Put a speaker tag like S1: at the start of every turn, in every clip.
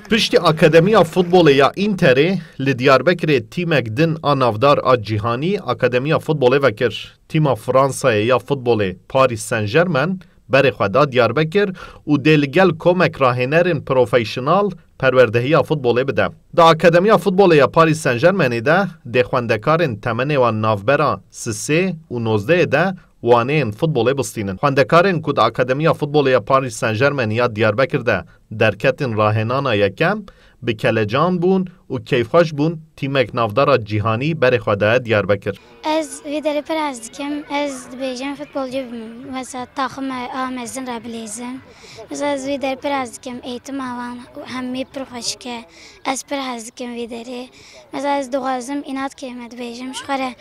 S1: Piştî Akademiya Futbolê ya Interê li Diyarbekirê tîmek din a navdar a cîhanî Akademiya Futbolê vekir. Tîma Fransayê ya futbolê Paris Saint-Germain berê xwe da Diyarbekir û dê li gel komek rahênerên profesyonal perwerdehiya futbolê bide. Di Akademiya Futbolê ya Paris Saint-Germainê de dê xwendekarên temenê wan navbera sisê û nozdeyê de waneyên futbolê bistînin. Xwendekarên ku di Akademiya Futbolê ya Paris Saint-Germain ya Diyarbekir de derketin rahênana yekem bi kelecan bûn û keyfxweş bûn tîmek navdara cîhanî berê xwe daye Diyarbekir.
S2: Ez vê derê pir hez dikim. Ez dibêjim futbolcu bibim. Mesela taxim a mezin re bilêzim. Mesela ez vê derê pir hez dikim. Eğitim avan hemî pir xweşik e. Ez pir hez dikim vê derê. Mesela ez dixwazim înat me dibêjim ji xwe re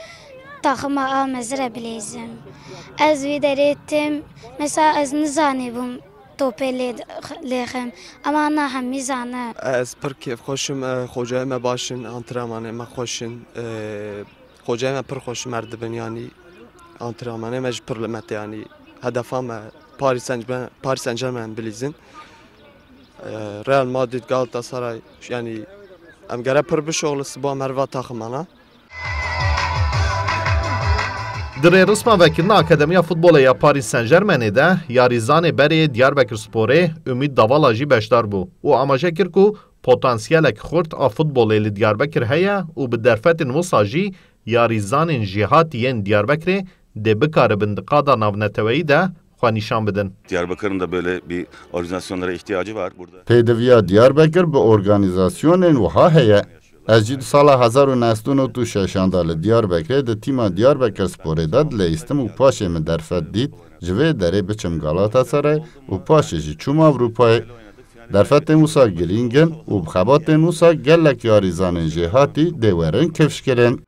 S2: taxima a mezin re bilêzim. Ez vê derê tim. Mesela ez nizanîbûm topê lêxim. Ama na hemî zane.
S3: Ez pir kêfxweşim, xwecayê me baş in, antrenmanê me xweş in. Xwecayê me pir xweş mer dibin yanî antrenmanê me ji pir li me tê yanî hedefa me Paris Saint-Germain bilîzin. Real Madrid, Galatasaray yanî em gere pir bişoxli siba merva taximana.
S1: Di rêrisma vekirina Akademiya Futbolê ya Paris Saint-Germainê de yarizanê berê Diyarbekirsporê Ümit Davala jî beşdar bû û amaje kir ku potansiyelek xurt a futbolê li Diyarbekir heye û bi derfetên wisa jî yarizanên jêhatiyên Diyarbekirê dê bikaribin di qada navneteweyî de xwe nîşan bidin.
S4: Diyarbakır'ın da böyle bir organizasyonlara ihtiyacı var burada.
S5: Pêdiviya Diyarbekir bi organizasyonên wiha heye. Ez jî di sala 1996 da li Diyarbekirê di tîma Diyarbekirsporê de dilêstim û paşê min derfet dît ji vê derê biçim Galatasaray û paşê jî çûm Avrupayê. Derfetên wisa girîngin û bi xebatên wisa gelek yarizanên jêhatî dê werin kevşkirên.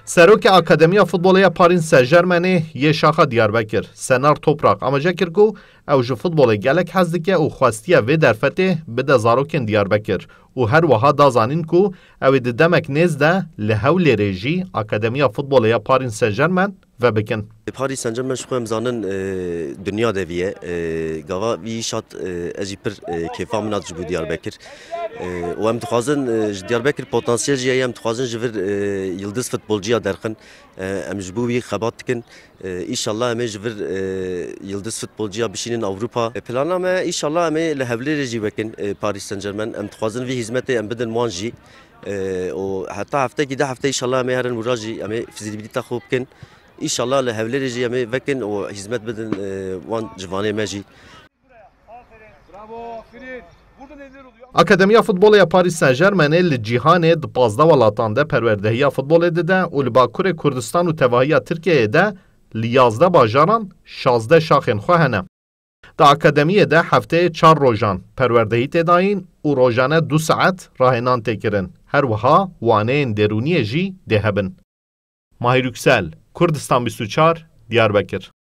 S1: Serokê Akademiya Futbolê ya Paris Saint-Germainê yê şaxa Diyarbekir Senar Toprak amaje kir ku ew ji futbolê gelek hez dike û xwestiya vê derfetê bide zarokên Diyarbekir û her wiha da zanîn ku ew ê di demek nêz de li Hewlêrê jî Akademiya Futbolê ya Paris Saint-Germain vebikin.
S6: Paris Saint-Germain ji xwe em zanin dunya deviye gava vî şat ez jî pir kêfa min hat ji bo Diyarbekir û em dixwazin ji Diyarbekir potansiyel jî heye em dixwazin ji vir yıldız futbolcuya derxin em ji bo wî xebat dikin îşallah em ê ji vir yıldız futbolcuya bişînin Avrupa plana me îşallah em ê li Hewlêrê jî wekin Paris Saint-Germain em dixwazin vî hizmetê em bidin wan jî û heta heftekî de hefte îşallah em ê herin wira jî em ê fizibilîta xwe bikin. İnşallah li Hewlêrê jî em ê vekin û hizmet bidin wan civanê me jî.
S1: Akademiya Futbolê ya Paris Saint-Germainê li cîhanê di 15 welatan de perwerdehiya futbolê dide û li Bakurê Kurdistan û tevahiya Tirkiyeyê de li 11 bajaran 16 şaxên xwe hene. Di Akademiyê de hefteyê 4 rojan perwerdehî tê dayîn û rojane 2 saet rahênan tê kirin. Her wiha waneyên derûniyê jî dê hebin. Mahir Yüksel, Kurdistan 24, Diyarbekir.